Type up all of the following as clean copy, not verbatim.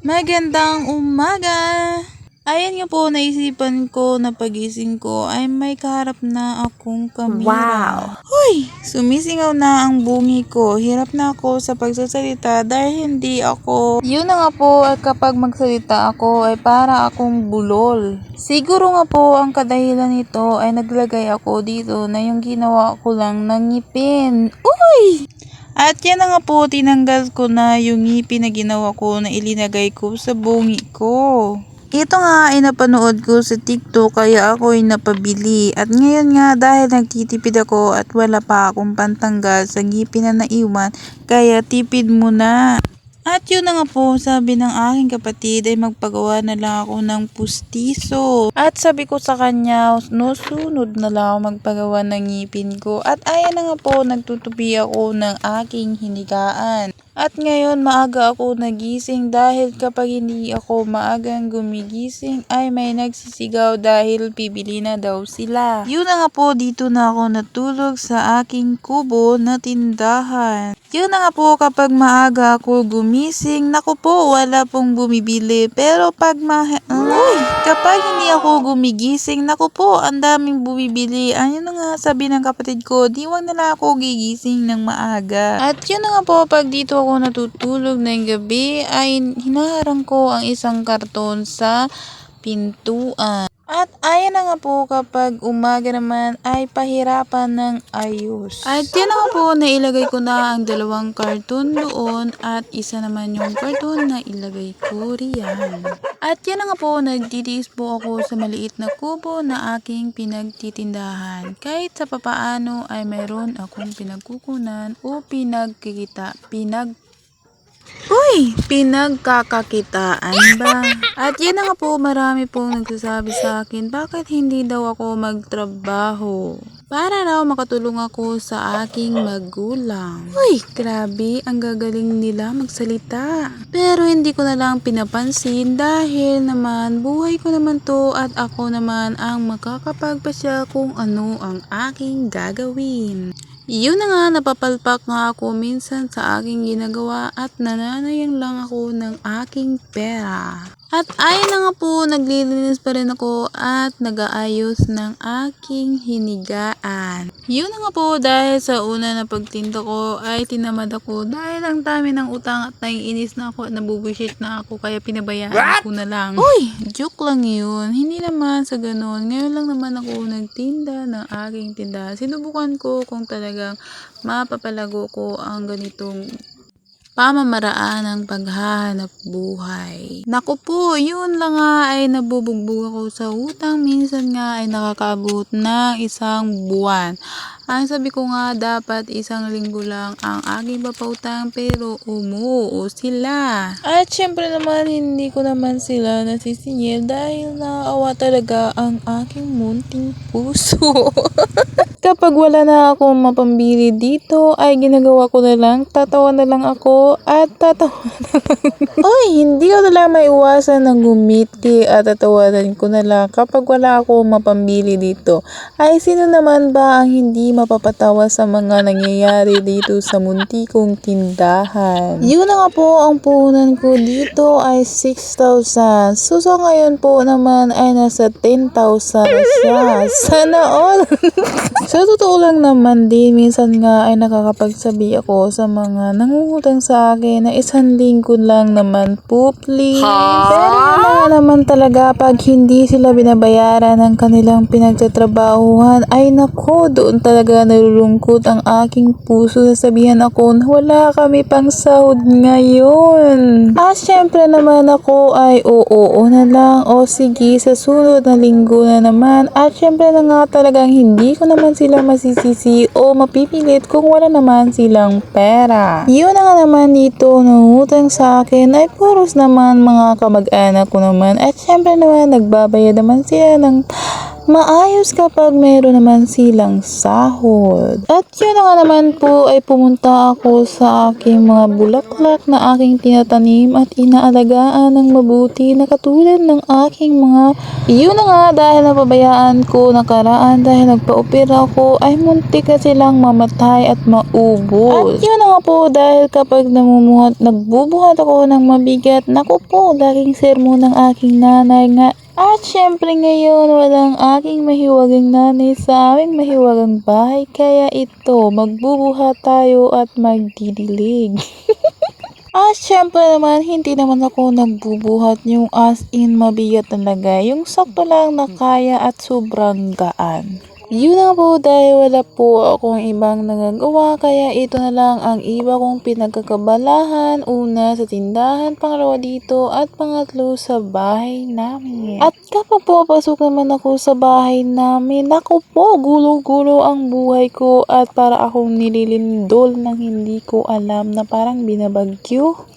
Magandang umaga! Ayan nga po, naisipan ko na pagising ko ay may kaharap na akong kamera. Hoy! Sumisingaw na ang bungi ko. Hirap na ako sa pagsasalita dahil hindi ako... Yun na nga po, at kapag magsalita ako ay para akong bulol. Siguro nga po ang kadahilan nito ay naglagay ako dito na yung ginawa ko lang ng ngipin. Uy! At yan na nga po, tinanggal ko na yung ngipin na ginawa ko na ilinagay ko sa bungi ko. Ito nga ay napanood ko sa TikTok kaya ako ay napabili. At ngayon nga dahil nagtitipid ako at wala pa akong pantanggal sa ngipin na naiwan, kaya tipid muna. At yun na nga po, sabi ng aking kapatid ay magpagawa na lang ako ng pustiso. At sabi ko sa kanya, no, sunod na lang ako magpagawa ng ngipin ko. At ayan na nga po, nagtutupi ako ng aking hinigaan. At ngayon maaga ako nagising dahil kapag hindi ako maagang gumigising ay may nagsisigaw dahil bibili na daw sila. Yun na nga po, dito na ako natulog sa aking kubo na tindahan. Yun na nga po, kapag maaga ako gumising, naku po, wala pong bumibili. Pero kapag hindi ako gumigising, naku po, ang daming bumibili. Ayun na nga, sabi ng kapatid ko, di wag na lang ako gigising ng maaga. At yun na nga po, pag dito ako natutulog ng gabi, ay hinaharang ko ang isang karton sa pintuan. At ayan na nga po, kapag umaga naman ay pahirapan ng ayos. At yan na nga po, nailagay ko na ang dalawang karton doon at isa naman yung karton na ilagay ko riyan. At yan na nga po, nagtitiis po ako sa maliit na kubo na aking pinagtitindahan. Kahit sa papaano ay mayroon akong pinagkukunan o pinagkakakitaan ba? At yan na nga po, marami pong nagsasabi sa akin, bakit hindi daw ako magtrabaho? Para raw makatulong ako sa aking magulang. Uy, grabe, ang gagaling nila magsalita. Pero hindi ko na lang pinapansin dahil naman buhay ko naman to at ako naman ang makakapagpasya kung ano ang aking gagawin. Yun na nga, napapalpak nga ako minsan sa aking ginagawa at nananayang lang ako ng aking pera. At ayun na nga po, naglilinis pa rin ako at nag-aayos ng aking hinigaan. Yun na nga po, dahil sa una na pagtinda ko ay tinamad ako dahil ang dami ng utang at naiinis na ako at nabubushit na ako kaya pinabayaan ko na lang. Uy, joke lang yun. Hindi naman sa ganun. Ngayon lang naman ako nagtinda ng aking tindahan. Sinubukan ko kung talagang mapapalago ko ang ganitong pamamaraan ng paghahanap buhay. Naku po, yun lang nga ay nabubugbog ako sa utang. Minsan nga ay nakakaabot ng isang buwan. Ang sabi ko nga, dapat isang linggo lang ang aking papautang pero umuo sila. At syempre naman, hindi ko naman sila nasisingil dahil naawa talaga ang aking munting puso. Kapag wala na akong mapambili dito, ay ginagawa ko na lang, tatawa na lang ako at tatawa na lang. Oy, hindi ko na lang maiwasan ng gumiti at tatawanan ko na lang kapag wala akong mapambili dito. Ay sino naman ba ang hindi mapapatawa sa mga nangyayari dito sa munti kong tindahan? Yun na nga po, ang puhunan ko dito ay 6,000. So ngayon po naman ay nasa 10,000 siya. Sana all! Sa totoo lang naman din, minsan nga ay nakakapagsabi ako sa mga nangungutang sa akin na isang linggo lang naman po, please. Pero yung mga naman talaga, pag hindi sila binabayaran ng kanilang pinagtatrabahuhan, ay nako, doon talaga nalulungkot ang aking puso. Sasabihan ako na wala kami pang sahod ngayon. At syempre naman ako ay oo na lang, o sige, sa sunod na linggo na naman. At syempre na nga talagang hindi ko naman sila masisisi o mapipilit kung wala naman silang pera. Yun na nga naman dito, nangutang sa akin ay puros naman mga kamag-anak ko naman. At syempre naman, nagbabayad naman sila ng maayos kapag meron naman silang sahod. At yun na nga naman po ay pumunta ako sa aking mga bulaklak na aking tinatanim at inaalagaan ng mabuti na katulad ng aking mga yun na nga dahil napabayaan ko nakaraan dahil nagpa-opera ako ay muntik na silang mamatay at maubos. At yun na nga po dahil kapag nagbubuhat ako ng mabigat, naku po, laging sermon ng aking nanay nga. At syempre ngayon walang aking mahiwagang nanay sa aming mahiwagang bahay kaya ito magbubuhat tayo at magdidilig. At syempre naman hindi naman ako nagbubuhat yung as in mabigat talaga, yung sakto lang na kaya at sobrang gaan. Yun na po dahil wala po akong ibang nagagawa kaya ito na lang ang iba kong pinagkakabalahan. Una sa tindahan, pangalawa dito at pangatlo sa bahay namin. At kapag papasok naman ako sa bahay namin, naku po, gulo-gulo ang buhay ko at para akong nililindol ng hindi ko alam na parang binabagyo.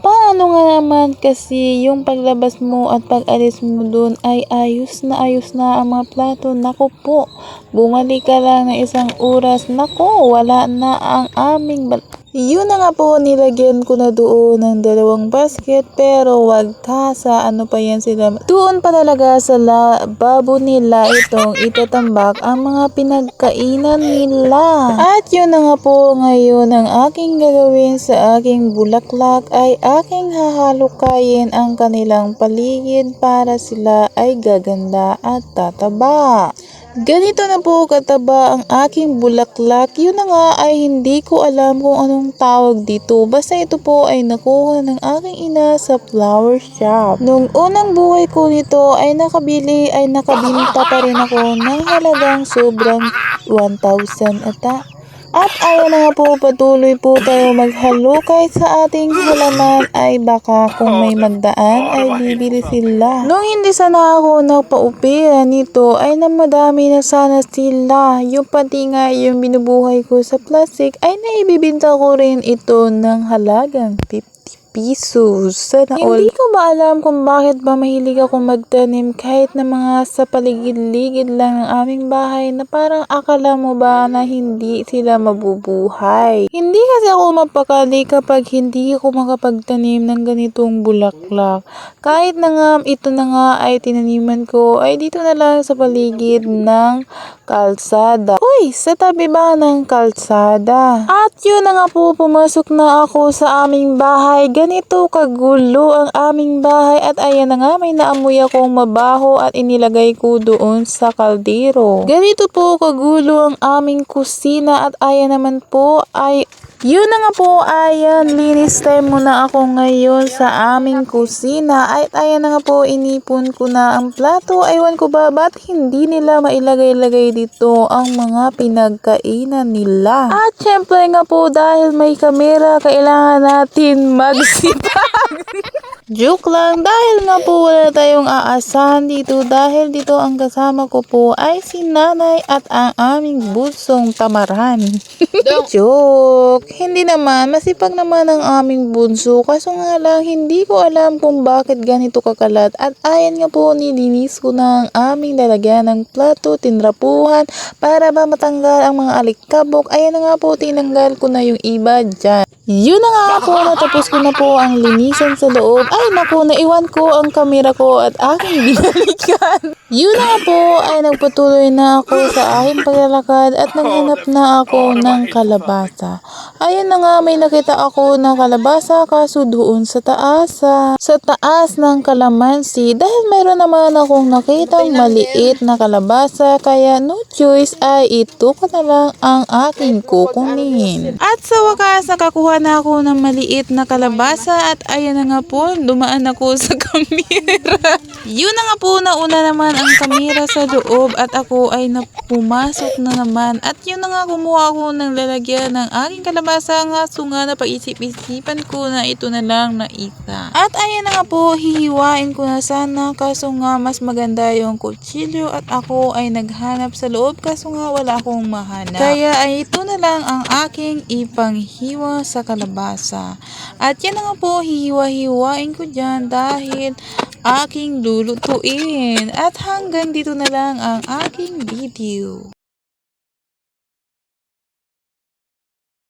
Paano nga naman kasi yung paglabas mo at pag-alis mo dun ay ayos na ang mga plato. Naku po, bumalik ka lang ng isang oras. Naku, wala na ang aming yun na nga po, nilagyan ko na doon ng 2 basket pero wag ka sa ano pa yan sila. Doon pa talaga sa babo nila itong itatambak ang mga pinagkainan nila. At yun na nga po ngayon ang aking gagawin sa aking bulaklak ay aking hahalukayin ang kanilang paligid para sila ay gaganda at tataba. Ganito na po kataba ang aking bulaklak. Yun na nga ay hindi ko alam kung anong tawag dito. Basta ito po ay nakuha ng aking ina sa flower shop. Nung unang buhay ko nito ay nakabinta pa rin ako ng halagang sobrang 1,000 ata. At ayaw na nga po, patuloy po tayo maghalo kahit sa ating halaman ay baka kung may magdaan ay bibili sila. Nung hindi sana ako nagpa-opera nito ay namadami na sana sila. Yung pati nga yung binubuhay ko sa plastic ay naibibinta ko rin ito ng halagang 50 pesos. Sana all. Hindi ko ba alam kung bakit ba mahilig ako magtanim kahit na mga sa paligid-ligid lang ng aming bahay na parang akala mo ba na hindi sila mabubuhay. Hindi kasi ako mapakali kapag hindi ako makapagtanim ng ganitong bulaklak. Kahit na nga ito na nga ay tinaniman ko ay dito na lang sa paligid ng kalsada. Uy, sa tabi ba ng kalsada? At yun na nga po, pumasok na ako sa aming bahay. Ganito kagulo ang aming bahay at ayan na nga may naamoy akong mabaho at inilagay ko doon sa kaldero. Ganito po kagulo ang aming kusina at ayan naman po ay yun na nga po, ayan, linis time muna ako ngayon sa aming kusina. At ayan na nga po, inipon ko na ang plato. Aywan ko ba, ba't hindi nila mailagay-lagay dito ang mga pinagkainan nila? At syempre nga po, dahil may kamera, kailangan natin magsipag. Joke lang, dahil nga po wala tayong aasahan dito dahil dito ang kasama ko po ay si nanay at ang aming bunsong tamaran. Joke! Hindi naman, masipag naman ang aming bunso kaso nga lang hindi ko alam kung bakit ganito kakalat at ayan nga po nilinis ko na ang aming lalagyan ng plato, tinrapuhan para ba matanggal ang mga alikabok. Ayan na nga po, tinanggal ko na yung iba dyan. Yun na nga po, natapos ko na po ang linisan sa loob. Ay naku, naiwan ko ang kamera ko at aking binalikan. Yun na nga po, ay nagpatuloy na ako sa aking paglalakad at naghanap na ako ng kalabasa. Ayun na nga, may nakita ako na kalabasa kaso doon sa taas ng kalamansi dahil meron naman akong nakitang maliit na kalabasa kaya no choice ay ito ko na lang ang aking kukunin. At sa wakas, nakakuha na ako ng maliit na kalabasa at ayan na nga po, dumaan ako sa kamera. Yun na nga po, nauna naman ang kamera sa loob at ako ay pumasok na naman. At yun na nga, kumuha ako ng lalagyan ng aking kalabasa nga sunga na pag-isip-isipan ko na ito na lang na isa. At ayan na nga po, hihiwain ko na sana kaso nga mas maganda yung kutsilyo at ako ay naghanap sa loob kaso nga wala akong mahanap. Kaya ay ito na lang ang aking ipanghiwa sa kalabasa. At yan na nga po, hihiwa-hiwain ko dyan dahil aking lulutuin. At hanggang dito na lang ang aking video.